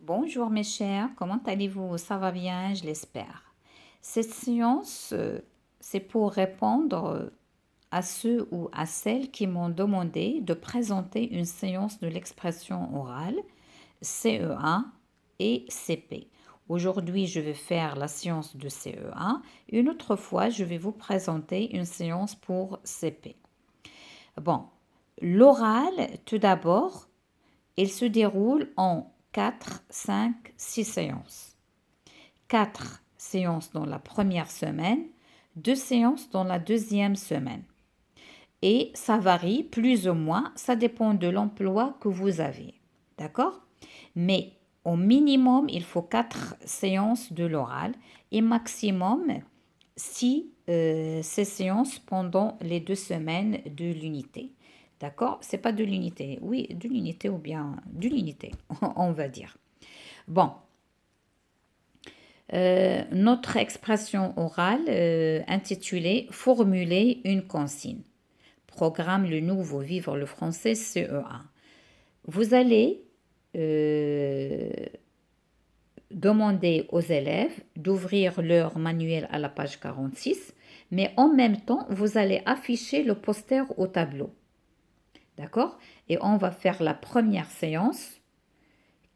Bonjour mes chers, comment allez-vous? Ça va bien, je l'espère. Cette séance, c'est pour répondre à ceux ou à celles qui m'ont demandé de présenter une séance de l'expression orale CE1 et CP. Aujourd'hui, je vais faire la séance de CE1. Une autre fois, je vais vous présenter une séance pour CP. Bon, l'oral, tout d'abord, il se déroule en 4, 5, 6 séances. 4 séances dans la première semaine, 2 séances dans la deuxième semaine. Et ça varie plus ou moins, ça dépend de l'emploi que vous avez. D'accord? Mais au minimum, il faut 4 séances de l'oral et maximum 6 ces séances pendant les 2 semaines de l'unité. D'accord? C'est pas de l'unité. Oui, de l'unité ou bien de l'unité, on va dire. Bon, notre expression orale intitulée Formuler une consigne. Programme le nouveau Vivre le français CE1. Vous allez euh, demander aux élèves d'ouvrir leur manuel à la page 46, mais en même temps, vous allez afficher le poster au tableau. D'accord? Et on va faire la première séance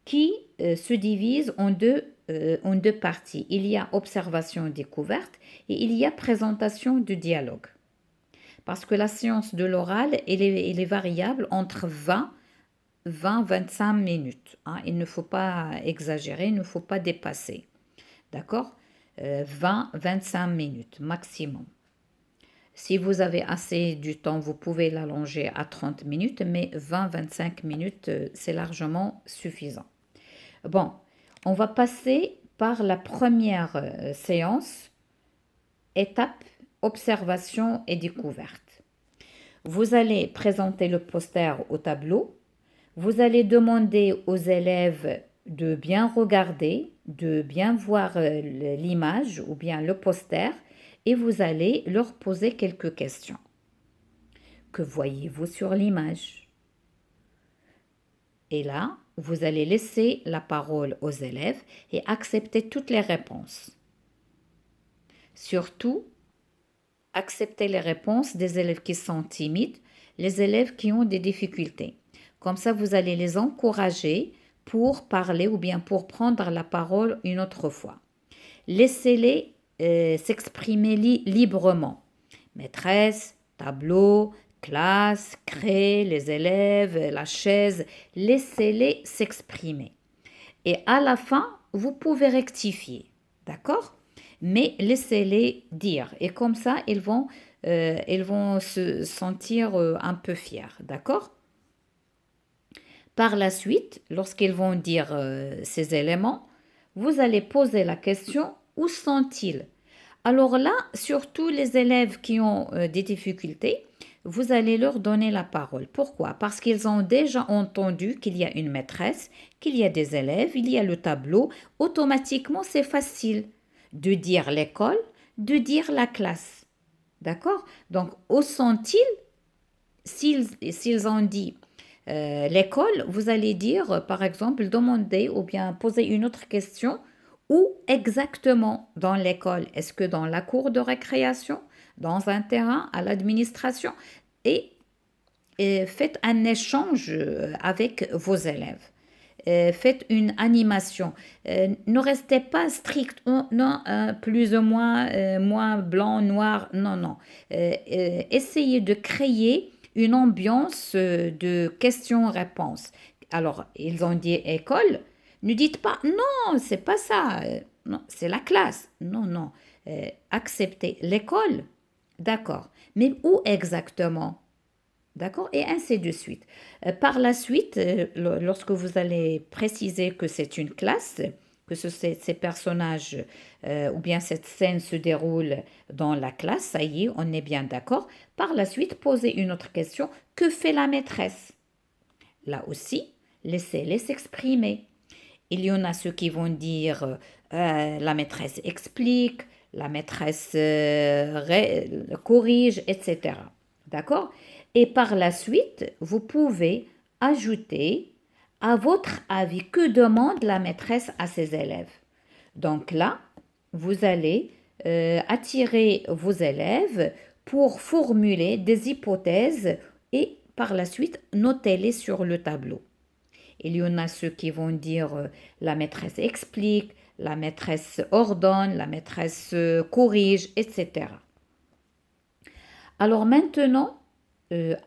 qui se divise en deux parties. Il y a observation découverte et il y a présentation du dialogue. Parce que la séance de l'oral, elle est variable entre 20-25 minutes. Hein. Il ne faut pas exagérer, il ne faut pas dépasser. D'accord? 20-25 minutes maximum. Si vous avez assez du temps, vous pouvez l'allonger à 30 minutes, mais 20-25 minutes, c'est largement suffisant. Bon, on va passer par la première séance, étape observation et découverte. Vous allez présenter le poster au tableau. Vous allez demander aux élèves de bien regarder, de bien voir l'image ou bien le poster et vous allez leur poser quelques questions. Que voyez-vous sur l'image? Et là, vous allez laisser la parole aux élèves et accepter toutes les réponses. Surtout, accepter les réponses des élèves qui sont timides, les élèves qui ont des difficultés. Comme ça, vous allez les encourager pour parler ou bien pour prendre la parole une autre fois. Laissez-les s'exprimer librement. Maîtresse, tableau, classe, craie, les élèves, la chaise, laissez-les s'exprimer. Et à la fin, vous pouvez rectifier. D'accord? Mais laissez-les dire. Et comme ça, ils vont se sentir un peu fiers. D'accord? Par la suite, lorsqu'ils vont dire ces éléments, vous allez poser la question, où sont-ils? Alors là, surtout les élèves qui ont des difficultés, vous allez leur donner la parole. Pourquoi? Parce qu'ils ont déjà entendu qu'il y a une maîtresse, qu'il y a des élèves, il y a le tableau. Automatiquement, c'est facile de dire l'école, de dire la classe. D'accord? Donc, où sont-ils? S'ils ont dit l'école, vous allez dire, par exemple, demander ou bien poser une autre question. Où exactement dans l'école? Est-ce que dans la cour de récréation, dans un terrain, à l'administration? Et, faites un échange avec vos élèves. Faites une animation. Ne restez pas strict, oh, non, plus ou moins blanc, noir, non, non. Essayez de créer une ambiance de questions-réponses. Alors, ils ont dit école. Ne dites pas non, c'est pas ça. Non, c'est la classe. Non, non. Acceptez l'école. D'accord. Mais où exactement? D'accord? Et ainsi de suite. Par la suite, lorsque vous allez préciser que c'est une classe, que ces personnages ou bien cette scène se déroule dans la classe, ça y est, on est bien d'accord. Par la suite, posez une autre question. Que fait la maîtresse? Là aussi, laissez-les s'exprimer. Il y en a ceux qui vont dire la maîtresse explique, la maîtresse corrige, etc. D'accord? Et par la suite, vous pouvez ajouter À votre avis, que demande la maîtresse à ses élèves? Donc là, vous allez attirer vos élèves pour formuler des hypothèses et par la suite noter-les sur le tableau. Il y en a ceux qui vont dire la maîtresse explique, la maîtresse ordonne, la maîtresse corrige, etc. Alors maintenant,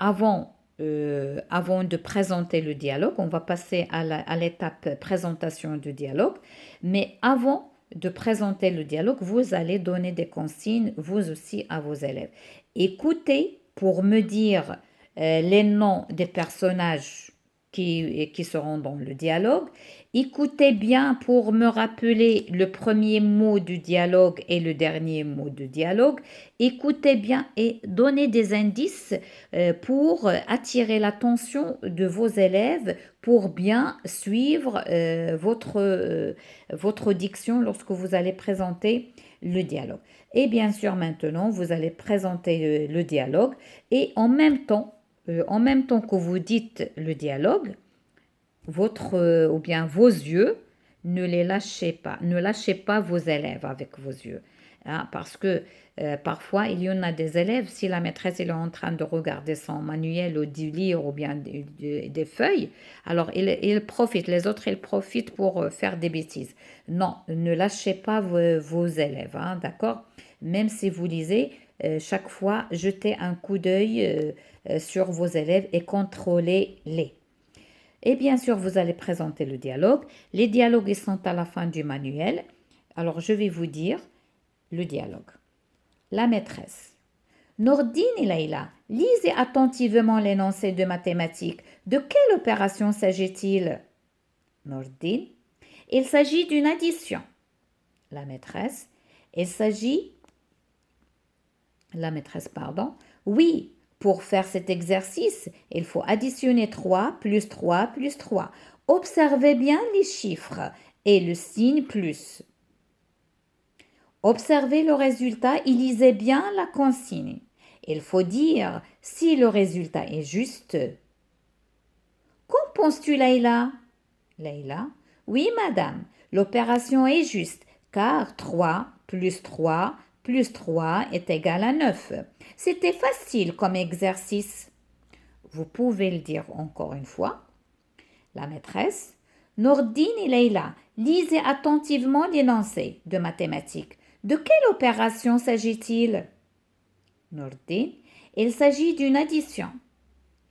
avant de présenter le dialogue, on va passer à l'étape présentation du dialogue, mais avant de présenter le dialogue, vous allez donner des consignes, vous aussi, à vos élèves. Écoutez pour me dire les noms des personnages qui seront dans le dialogue. Écoutez bien pour me rappeler le premier mot du dialogue et le dernier mot du dialogue. Écoutez bien et donnez des indices pour attirer l'attention de vos élèves pour bien suivre votre diction lorsque vous allez présenter le dialogue. Et bien sûr, maintenant, vous allez présenter le dialogue et en même temps que vous dites le dialogue, ou bien vos yeux, ne les lâchez pas. Ne lâchez pas vos élèves avec vos yeux. Hein, parce que parfois, il y en a des élèves, si la maîtresse est en train de regarder son manuel ou du lire ou bien des feuilles, alors ils profitent, les autres, ils profitent pour faire des bêtises. Non, ne lâchez pas vos élèves, hein, d'accord? Même si vous lisez, chaque fois, jetez un coup d'œil sur vos élèves et contrôlez-les. Et bien sûr, vous allez présenter le dialogue. Les dialogues ils sont à la fin du manuel. Alors, je vais vous dire le dialogue. La maîtresse. Nordine et Leïla, lisez attentivement l'énoncé de mathématiques. De quelle opération s'agit-il? Nordine. Il s'agit d'une addition. La maîtresse. La maîtresse, pardon. Oui, pour faire cet exercice, il faut additionner 3 plus 3 plus 3. Observez bien les chiffres et le signe plus. Observez le résultat et lisez bien la consigne. Il faut dire si le résultat est juste. Qu'en penses-tu, Leïla? Leïla. Oui, madame, l'opération est juste, car 3 plus 3 plus 3 est égal à 9. C'était facile comme exercice. Vous pouvez le dire encore une fois. La maîtresse. Nordine et Leïla, lisez attentivement l'énoncé de mathématiques. De quelle opération s'agit-il? Nordine. Il s'agit d'une addition.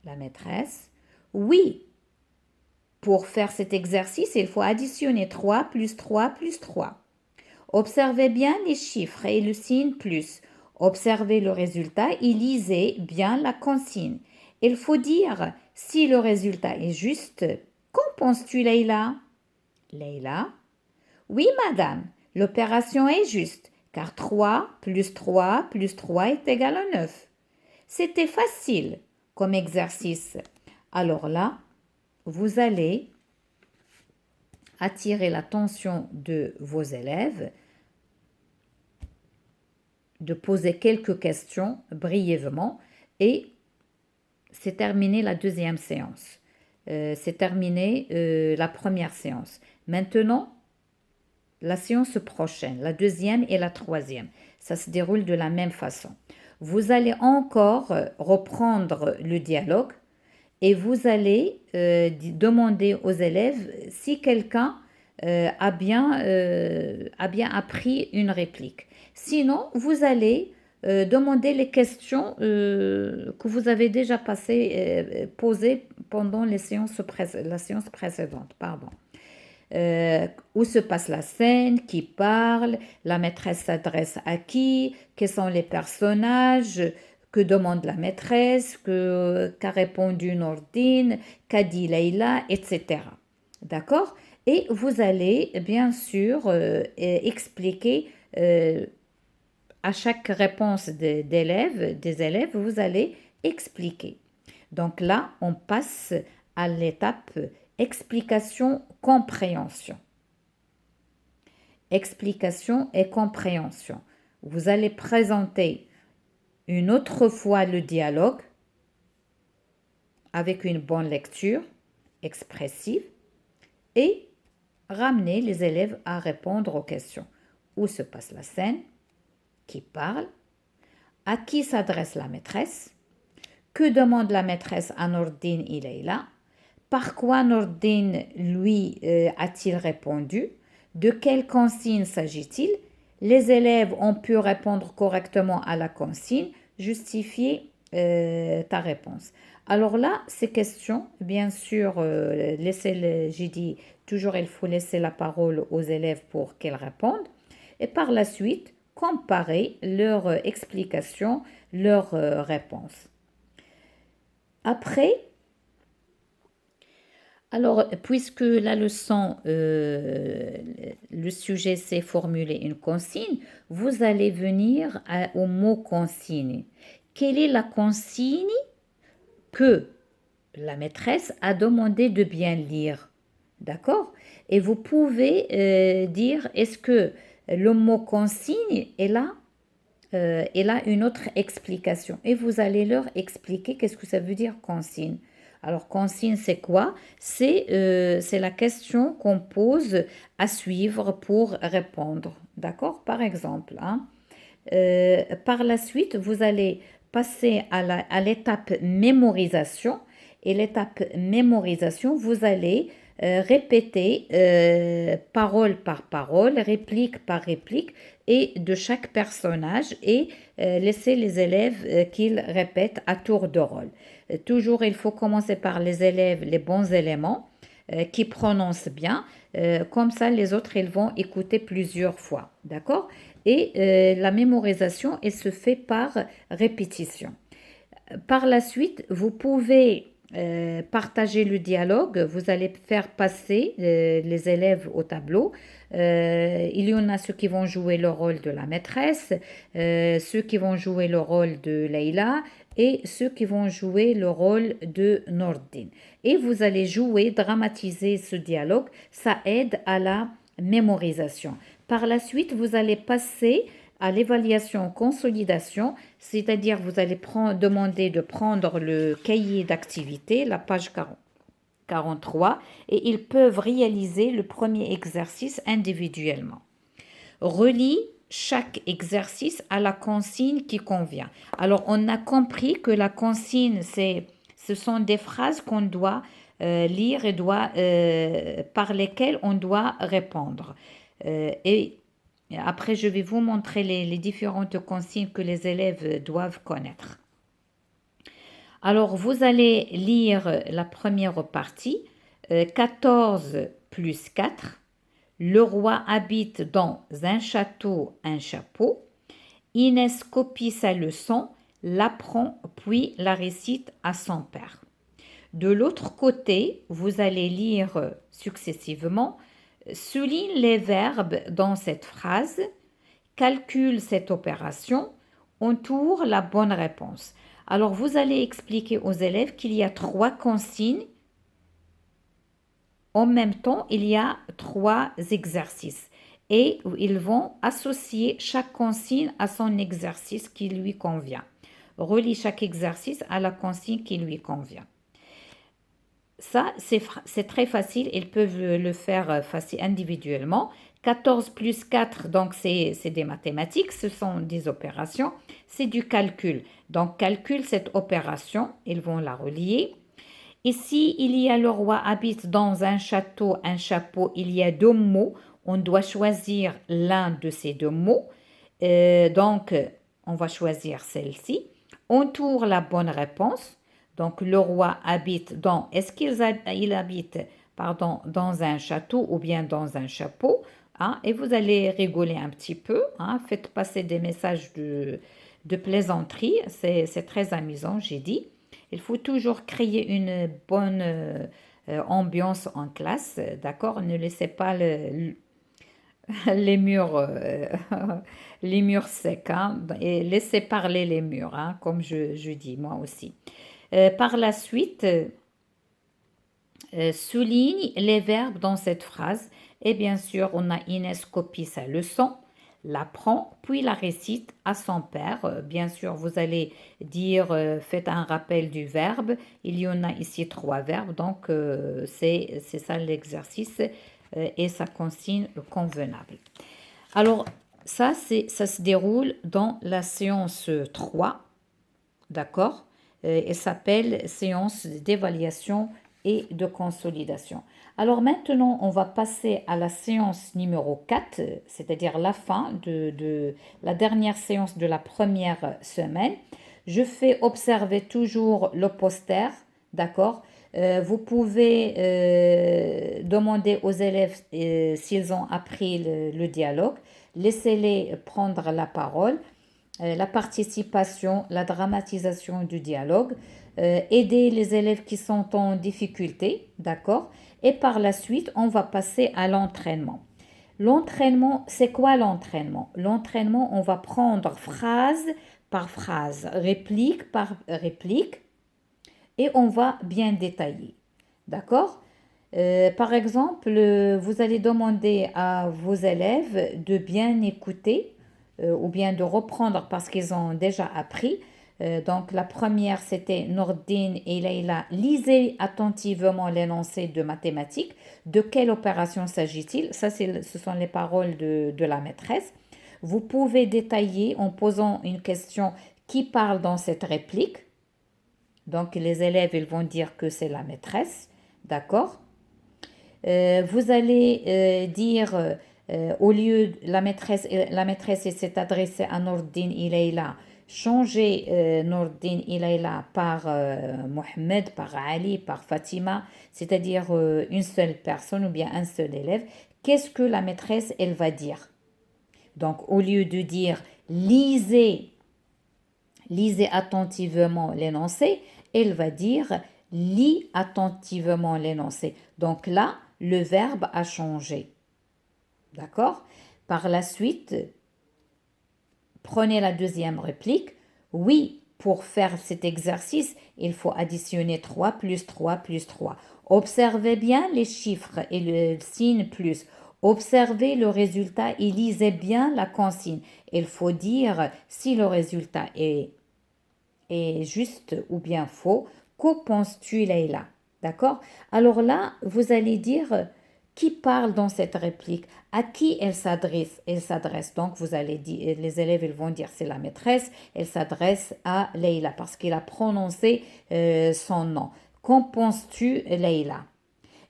La maîtresse. Oui. Pour faire cet exercice, il faut additionner 3 plus 3 plus 3. Observez bien les chiffres et le signe plus. Observez le résultat et lisez bien la consigne. Il faut dire si le résultat est juste. Qu'en penses-tu, Leïla? Leïla. Oui, madame, l'opération est juste, car 3 plus 3 plus 3 est égal à 9. C'était facile comme exercice. Alors là, vous allez attirer l'attention de vos élèves, de poser quelques questions brièvement et c'est terminé la deuxième séance. C'est terminé la première séance. Maintenant, la séance prochaine, la deuxième et la troisième, ça se déroule de la même façon. Vous allez encore reprendre le dialogue et vous allez demander aux élèves si quelqu'un a bien appris une réplique. Sinon, vous allez demander les questions que vous avez déjà posées pendant la séance précédente. Pardon. Où se passe la scène, qui parle, la maîtresse s'adresse à qui, quels sont les personnages, que demande la maîtresse, qu'a répondu Nordine, qu'a dit Leïla, etc. D'accord? Et vous allez bien sûr expliquer à chaque réponse des élèves, vous allez expliquer. Donc là, on passe à l'étape explication-compréhension. Explication et compréhension. Vous allez présenter une autre fois le dialogue avec une bonne lecture expressive et ramener les élèves à répondre aux questions. Où se passe la scène? Qui parle? À qui s'adresse la maîtresse? Que demande la maîtresse à Nordine et Leïla? Par quoi Nordine lui a-t-il répondu? De quelle consigne s'agit-il? Les élèves ont pu répondre correctement à la consigne. Justifier ta réponse. Alors là, ces questions, bien sûr, j'ai dit toujours il faut laisser la parole aux élèves pour qu'ils répondent. Et par la suite, comparer leurs explications, leurs réponses. Après, alors, puisque la leçon, le sujet c'est formuler une consigne, vous allez venir au mot consigne. Quelle est la consigne que la maîtresse a demandé de bien lire? D'accord? Et vous pouvez dire, est-ce que le mot consigne est là? Elle a une autre explication et vous allez leur expliquer qu'est-ce que ça veut dire consigne. Alors consigne c'est quoi? C'est la question qu'on pose à suivre pour répondre. D'accord? Par exemple, hein. Par la suite, vous allez passer à l'étape mémorisation. Et l'étape mémorisation, vous allez répéter parole par parole, réplique par réplique et de chaque personnage et laisser les élèves qu'ils répètent à tour de rôle. Toujours, il faut commencer par les élèves, les bons éléments qui prononcent bien. Comme ça, les autres, ils vont écouter plusieurs fois. D'accord? Et la mémorisation, elle se fait par répétition. Par la suite, vous pouvez partager le dialogue, vous allez faire passer les élèves au tableau. Il y en a ceux qui vont jouer le rôle de la maîtresse, ceux qui vont jouer le rôle de Leïla et ceux qui vont jouer le rôle de Nordine. Et vous allez jouer, dramatiser ce dialogue, ça aide à la mémorisation. Par la suite, vous allez passer à l'évaluation consolidation, c'est-à-dire vous allez demander de prendre le cahier d'activité, la page 43, et ils peuvent réaliser le premier exercice individuellement. Relie chaque exercice à la consigne qui convient. Alors, on a compris que la consigne, ce sont des phrases qu'on doit lire et par lesquelles on doit répondre. Et après, je vais vous montrer les différentes consignes que les élèves doivent connaître. Alors, vous allez lire la première partie, 14 plus 4. Le roi habite dans un château, un chapeau. Inès copie sa leçon, l'apprend puis la récite à son père. De l'autre côté, vous allez lire successivement. Souligne les verbes dans cette phrase, calcule cette opération, entoure la bonne réponse. Alors, vous allez expliquer aux élèves qu'il y a 3 consignes. En même temps, il y a 3 exercices et ils vont associer chaque consigne à son exercice qui lui convient. Relie chaque exercice à la consigne qui lui convient. Ça, c'est très facile. Ils peuvent le faire individuellement. 14 plus 4, donc c'est des mathématiques, ce sont des opérations, c'est du calcul. Donc, calcule cette opération, ils vont la relier. Ici, il y a le roi habite dans un château, un chapeau, il y a 2 mots. On doit choisir l'un de ces 2 mots. Donc, on va choisir celle-ci. Entoure la bonne réponse. Donc, le roi habite dans, est-ce qu'il habite, dans un château ou bien dans un chapeau, hein? Et vous allez rigoler un petit peu, hein? Faites passer des messages de plaisanterie, c'est très amusant, j'ai dit. Il faut toujours créer une bonne ambiance en classe, d'accord? Ne laissez pas les murs, les murs secs, hein? Et laissez parler les murs, hein? Comme je dis moi aussi. Par la suite, souligne les verbes dans cette phrase. Et bien sûr, on a Inès copie sa leçon, l'apprend, puis la récite à son père. Bien sûr, vous allez dire, faites un rappel du verbe. Il y en a ici trois verbes, donc c'est ça l'exercice et sa consigne convenable. Alors, ça se déroule dans la séance 3, d'accord? Elle s'appelle séance d'évaluation et de consolidation. Alors maintenant, on va passer à la séance numéro 4, c'est-à-dire la fin de la dernière séance de la première semaine. Je fais observer toujours le poster, d'accord? Vous pouvez demander aux élèves s'ils ont appris le dialogue. Laissez-les prendre la parole, la participation, la dramatisation du dialogue, aider les élèves qui sont en difficulté, d'accord? Et par la suite, on va passer à l'entraînement. L'entraînement, c'est quoi l'entraînement? L'entraînement, on va prendre phrase par phrase, réplique par réplique, et on va bien détailler, d'accord? Par exemple, vous allez demander à vos élèves de bien écouter ou bien de reprendre parce qu'ils ont déjà appris. Donc la première, c'était Nordine et Leïla. Lisez attentivement l'énoncé de mathématiques. De quelle opération s'agit-il? Ça, ce sont les paroles de la maîtresse. Vous pouvez détailler en posant une question qui parle dans cette réplique. Donc les élèves, ils vont dire que c'est la maîtresse, d'accord? Vous allez dire au lieu de la maîtresse s'est adressée à Nordine et Leïla, changez Nordine et Leïla par Mohamed, par Ali, par Fatima, c'est-à-dire une seule personne ou bien un seul élève. Qu'est-ce que la maîtresse, elle va dire? Donc au lieu de dire lisez attentivement l'énoncé, elle va dire lis attentivement l'énoncé. Donc là, le verbe a changé. D'accord? Par la suite, prenez la deuxième réplique. Oui, pour faire cet exercice, il faut additionner 3 plus 3 plus 3. Observez bien les chiffres et le signe plus. Observez le résultat et lisez bien la consigne. Il faut dire si le résultat est juste ou bien faux. Que penses-tu, Leïla? D'accord? Alors là, vous allez dire qui parle dans cette réplique, à qui elle s'adresse. Elle s'adresse. Donc, vous allez dire, les élèves ils vont dire c'est la maîtresse. Elle s'adresse à Leïla parce qu'il a prononcé son nom. Qu'en penses-tu, Leïla?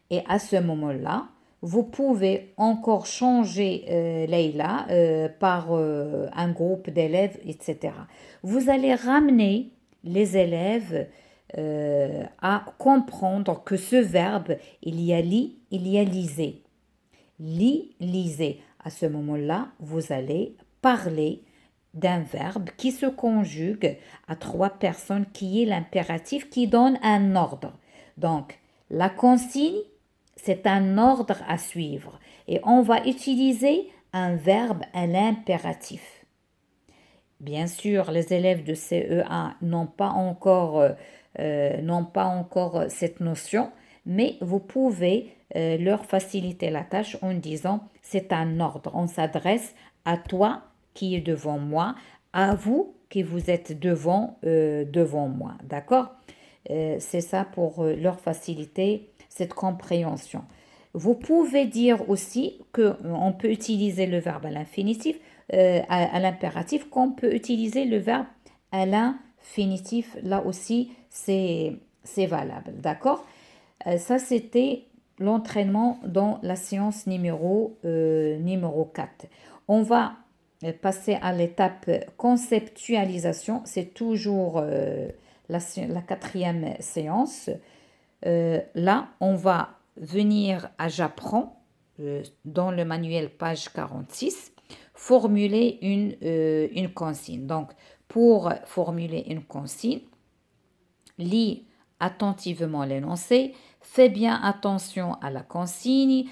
Et à ce moment-là, vous pouvez encore changer Leïla par un groupe d'élèves, etc. Vous allez ramener les élèves à comprendre que ce verbe, il y a lit, il y a lisez. Lit, lisez. À ce moment-là, vous allez parler d'un verbe qui se conjugue à trois personnes, qui est l'impératif, qui donne un ordre. Donc, la consigne, c'est un ordre à suivre. Et on va utiliser un verbe à l'impératif. Bien sûr, les élèves de CE1 n'ont pas encore cette notion, mais vous pouvez leur faciliter la tâche en disant c'est un ordre. On s'adresse à toi qui est devant moi, à vous qui vous êtes devant moi. D'accord? C'est ça pour leur faciliter cette compréhension. Vous pouvez dire aussi qu'on peut utiliser le verbe à l'infinitif, à l'impératif, qu'on peut utiliser le verbe à l'infinitif. Là aussi, c'est valable. D'accord? Ça, c'était l'entraînement dans la séance numéro 4. On va passer à l'étape conceptualisation. C'est toujours la quatrième séance. Là, on va venir à J'apprends, dans le manuel page 46, formuler une consigne. Donc, pour formuler une consigne, lis attentivement l'énoncé, fais bien attention à la consigne.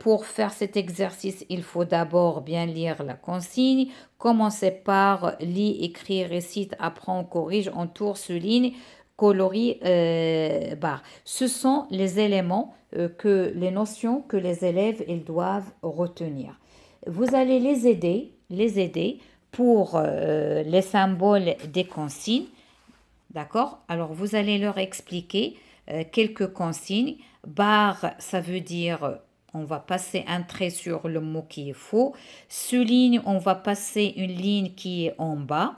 Pour faire cet exercice, il faut d'abord bien lire la consigne. Commencez par lis, écris, récite, apprends, corrige, entoure, souligne, colorie, barre. Ce sont les éléments, les notions que les élèves ils doivent retenir. Vous allez les aider les aider pour les symboles des consignes. D'accord? Alors, vous allez leur expliquer quelques consignes. Barre, ça veut dire on va passer un trait sur le mot qui est faux. Souligne, on va passer une ligne qui est en bas.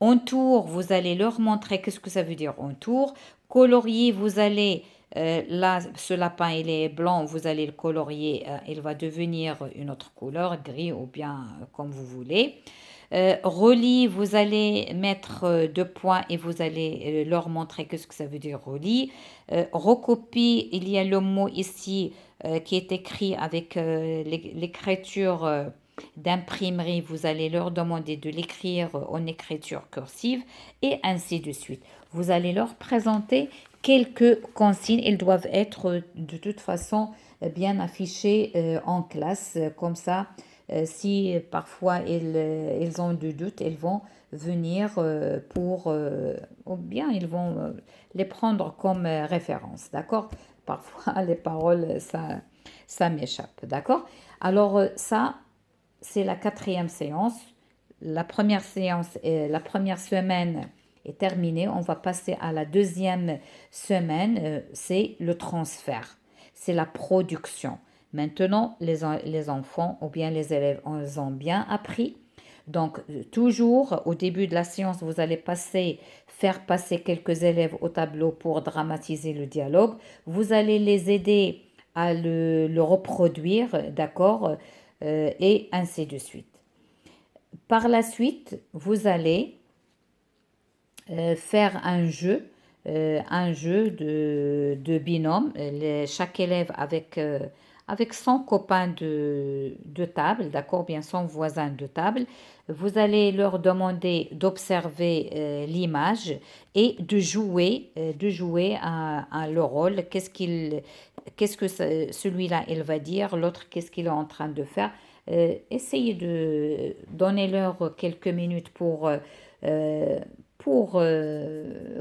Entour, vous allez leur montrer qu'est-ce que ça veut dire entour. Colorier, vous allez, là, ce lapin, il est blanc, vous allez le colorier, il va devenir une autre couleur, gris ou bien comme vous voulez. Relie, vous allez mettre deux points et vous allez leur montrer qu'est-ce que ça veut dire relie. Recopie, il y a le mot ici qui est écrit avec l'écriture d'imprimerie. Vous allez leur demander de l'écrire en écriture cursive et ainsi de suite. Vous allez leur présenter quelques consignes. Ils doivent être de toute façon bien affichés en classe, comme ça si parfois ils ont du doute, ils vont venir ou bien ils vont les prendre comme référence, d'accord? Parfois les paroles, ça m'échappe, d'accord? Alors ça, c'est la quatrième séance. La première séance, la première semaine est terminée. On va passer à la deuxième semaine, c'est le transfert, c'est la production. Maintenant, les enfants ou bien les élèves ont bien appris. Donc, toujours au début de la séance, vous allez faire passer quelques élèves au tableau pour dramatiser le dialogue. Vous allez les aider à le reproduire, d'accord, et ainsi de suite. Par la suite, vous allez faire un jeu de binôme, chaque élève avec son copain de table, d'accord, bien son voisin de table. Vous allez leur demander d'observer l'image et de jouer le rôle. Qu'est-ce que celui-là il va dire, l'autre qu'est-ce qu'il est en train de faire. Essayez de donner leur quelques minutes pour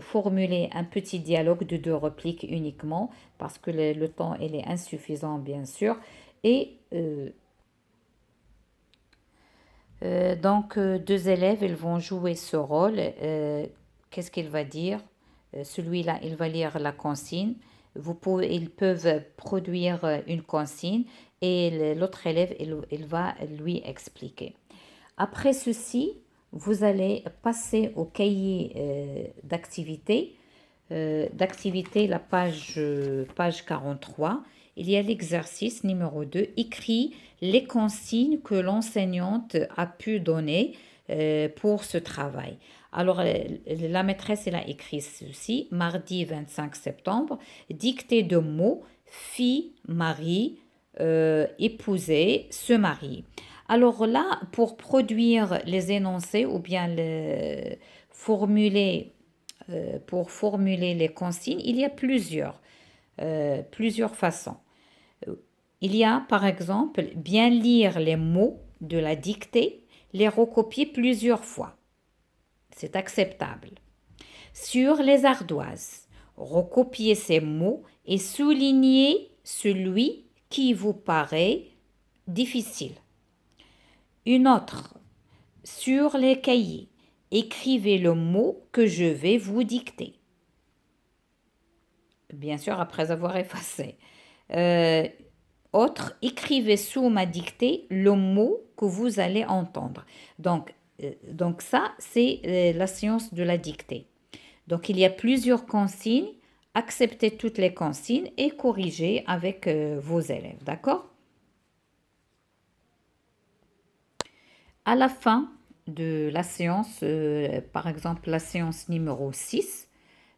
formuler un petit dialogue de deux répliques uniquement, parce que le temps il est insuffisant, bien sûr. Et donc, deux élèves, ils vont jouer ce rôle. Qu'est-ce qu'il va dire? Celui-là, il va lire la consigne. Ils peuvent produire une consigne et l'autre élève, il va lui expliquer. Après ceci, vous allez passer au cahier d'activité. D'activité, la page 43. Il y a l'exercice numéro 2. Écrit les consignes que l'enseignante a pu donner pour ce travail. Alors, la maîtresse, elle a écrit ceci. Mardi 25 septembre, dictée de mots, fille, mari, épouser, se marier. Alors là, pour produire les énoncés ou bien formuler, pour formuler les consignes, il y a plusieurs façons. Il y a, par exemple, bien lire les mots de la dictée, les recopier plusieurs fois. C'est acceptable. Sur les ardoises, recopier ces mots et souligner celui qui vous paraît difficile. Une autre, sur les cahiers, écrivez le mot que je vais vous dicter. Bien sûr, après avoir effacé. Autre, écrivez sous ma dictée le mot que vous allez entendre. Donc ça, c'est la science de la dictée. Donc, il y a plusieurs consignes. Acceptez toutes les consignes et corrigez avec vos élèves. D'accord? À la fin de la séance, par exemple la séance numéro 6,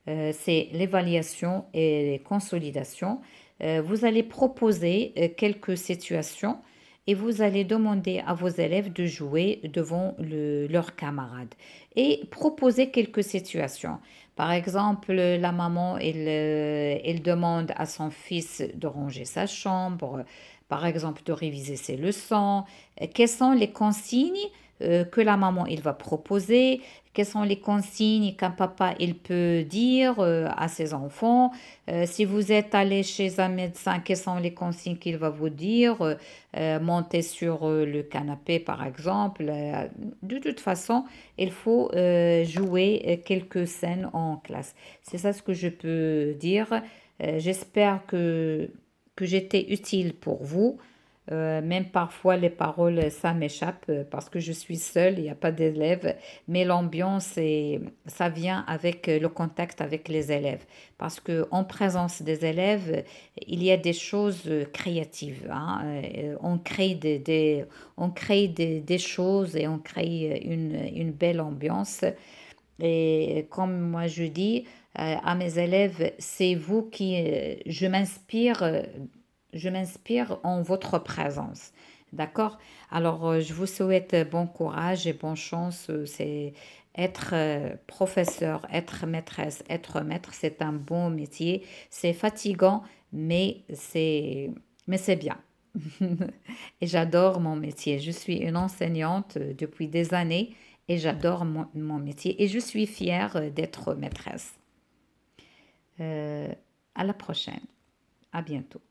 c'est l'évaluation et les consolidations. Vous allez proposer quelques situations et vous allez demander à vos élèves de jouer devant leurs camarades et proposer quelques situations. Par exemple, la maman, elle demande à son fils de ranger sa chambre, par exemple de réviser ses leçons. Quelles sont les consignes que la maman il va proposer, quelles sont les consignes qu'un papa il peut dire à ses enfants. Si vous êtes allé chez un médecin, quelles sont les consignes qu'il va vous dire, monter sur le canapé par exemple. De toute façon, il faut jouer quelques scènes en classe. C'est ça ce que je peux dire. J'espère que j'étais utile pour vous. Même parfois, les paroles, ça m'échappe parce que je suis seule, il n'y a pas d'élèves, mais l'ambiance, ça vient avec le contact avec les élèves. Parce qu'en présence des élèves, il y a des choses créatives, hein. On crée on crée des choses et on crée une belle ambiance. Et comme moi je dis à mes élèves, c'est vous qui, je m'inspire en votre présence. D'accord? Alors, je vous souhaite bon courage et bonne chance. C'est être professeur, être maîtresse, être maître, c'est un bon métier. C'est fatigant, mais c'est bien. Et j'adore mon métier. Je suis une enseignante depuis des années et j'adore mon métier et je suis fière d'être maîtresse. Euh, à la prochaine. À bientôt.